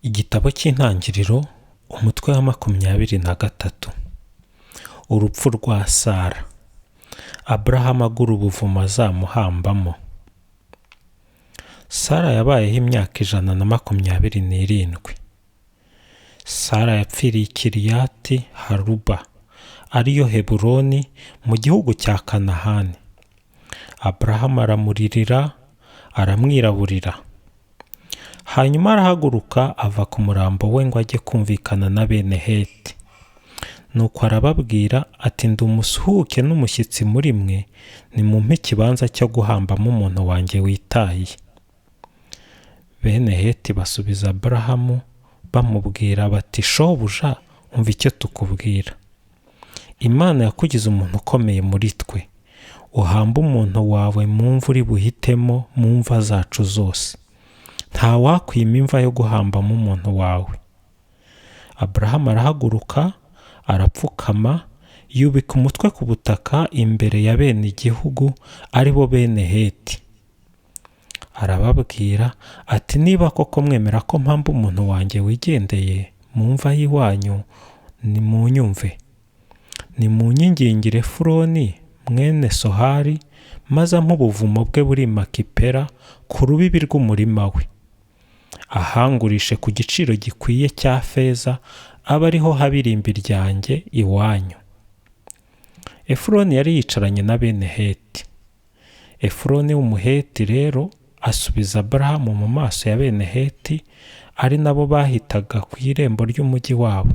Igitabo cy'Intangiriro, umutwe wa 23. Urupfu rwa Sara. Aburahamu agura ubuvumo azamuhambamo. Sara yabayeho imyaka 127. Sara yapfiriye i Kiriyati Haruba, ariyo Heburoni, mu gihugu cya Kanahani. Aburahamu aramuririra, aramwiraburira. Hanyuma arahaguruka ava ku murambo we ngo ajye kumvikana na bene Heti. Nuko arababwira ati, ndi umusuhuke n'umushyitsi muri mwe, nimumpe ikibanza cyo guhambamo umuntu wanjye witahiye. Bene Heti basubiza Aburahamu bamubwira bati, shobuja, umva icyo tukubwira. Imana yakugize umuntu ukomeye muri twe. Uhamba umuntu wawe mu mva uri buhitemo mu mva zacu zose. Nta wakwima imva yo guhambamo umuntu wawe. Aburahamu arahaguruka, arapfukama, yubika umutwe ku butaka imbere ya bene igihugu, ari bo bene Heti. Arababwira ati, niba koko mwemera ko mpamba umuntu wanjye wigendeye mu mva y'iwanyu, nimunyumve. Nimunyingingire Efuroni mwene Sohari, maze ampe ubuvumo bwe buri Makipera ku rubibi rw'umurima we. Ahangurishe ku giciro gikwiye cya feza, abe ariho haba irimbi ryanjye iwanyu. Efuroni yari yicaranye na bene Heti. Efuroni w'umuheti rero asubiza Aburahamu mu maso ya bene Heti, ari nabo bahitaga ku irembo ry'umujyi wabo.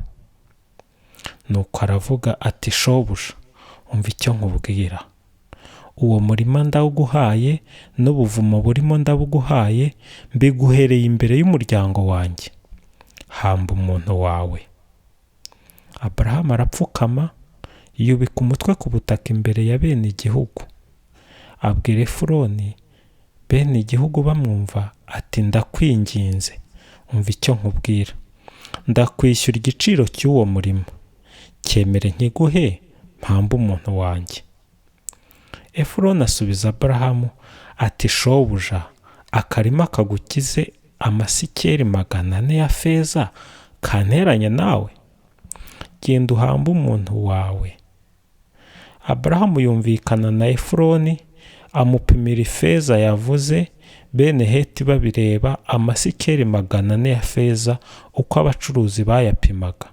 Nuko aravuga ati, shobuja, umva icyo nkubwira. Uwo murima ndawuguhaye, n'ubuvumo burimo ndabuguhaye, mbiguhereye imbere y'umuryango wanjye. Hamba umuntu wawe. Aburahamu arapfukama, yubika umutwe ku butaka imbere ya bene igihugu. Abwira Efuroni, bene igihugu bamwumva ati, ndakwinginze, umva icyo nkubwira. Ndakwishyura igiciro cy'uwo murima. Cyemere nkiguhe, mpamba umuntu wanjye. Efuroni asubiza Aburahamu ati, shobuja, akarima kagukize amasikeli 400 ya feza kanteranya nawe? Genda uhambe umuntu wawe. Aburahamu yumvikana na Efuroni, amupimira ifeza yavuze, bene Heti babireba, amasikeli 400 ya feza uko abacuruzi bayapimaga.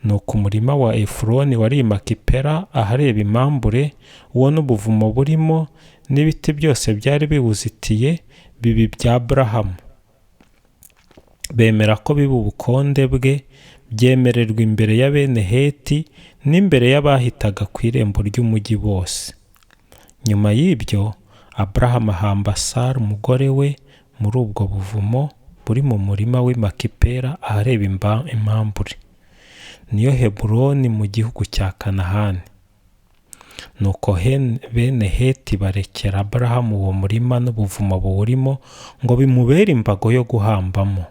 Nuko umurima wa Efuroni wari i Makipera ahareba imambure, uwo n'ubuvumo burimo n'ibiti byose byari biwuzitiye bibi bya Aburahamu. Bemera ko biba ubukonde bwe, byemererwa imbere ya bene Heti n'imbere y'abahitaga ku irembo ry'umujyi bose. Nyuma y'ibyo, Aburahamu ahamba Sara umugore we muri ubwo buvumo buri mu murima w'i Makipera ahareba imambure. Niyo Heburoni mu gihugu cya Kanahani. Nuko bene Heti barekera Aburahamu uwo murima n'ubuvumo buwurimo ngo bimubere imbago yo guhambamo.